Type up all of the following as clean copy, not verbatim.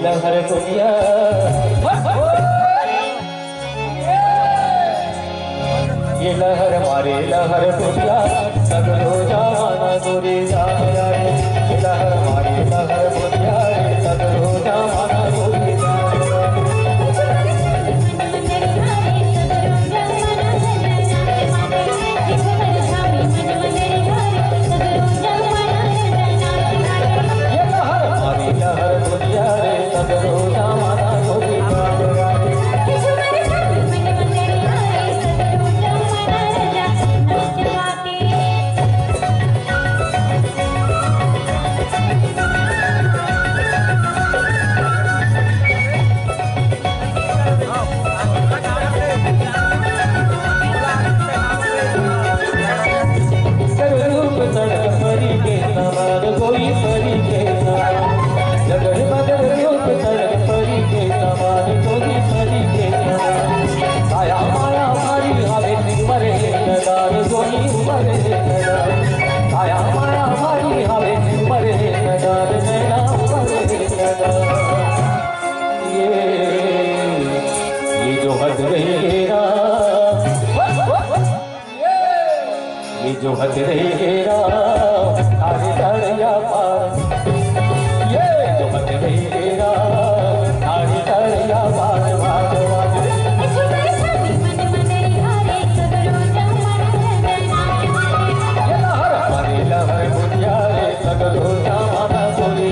लहर दुनिया ये लहर मारे लहर दुनिया सगलो जाना गोरी जाया ये लहर मारे लहर दुनिया सगलो जाना गोरी जो हद रहेगा तारे तड़िया पार ये जो हद रहेगा तारे तड़िया पार हमारे लहर बुनिया रे सगलो जाना गोरी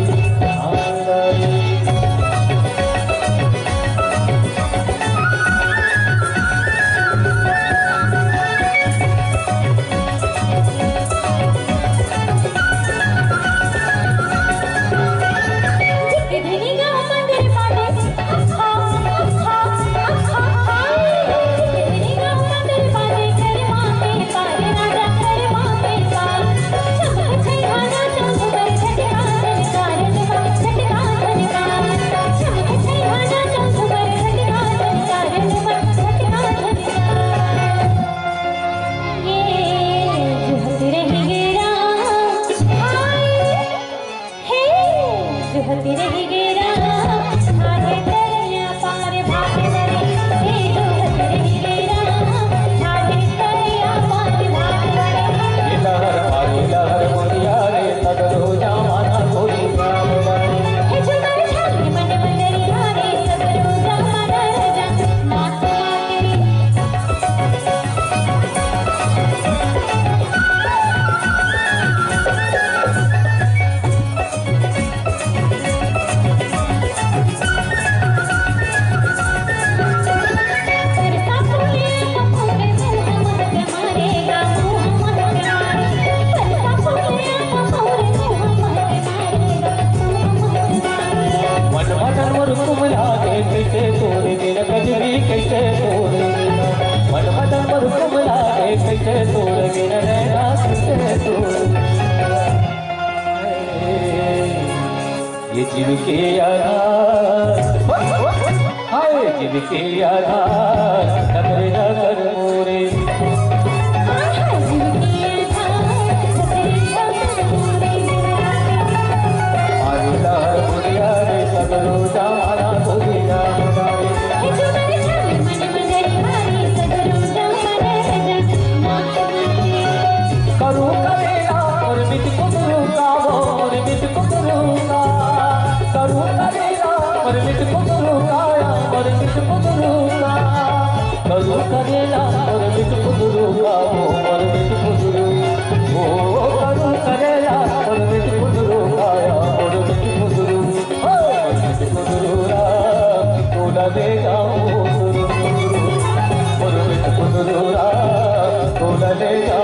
ये जीव के आधार हाय जीव के आधार नगर नगर मोरे सगलो जाना गोरी करूँ करेगा और मिट कुतरूंगा और मिट कुतरूंगा करूँ करेगा और मिट कुतरूंगा और मिट कुतरूंगा करूँ करेगा और मिट कुतरूंगा और मिट कुतरूंगा करूँ करेगा और मिट कुतरूंगा और मिट कुतरूंगा कुतरूंगा तोला देगा और मिट कुतरूंगा तोला देगा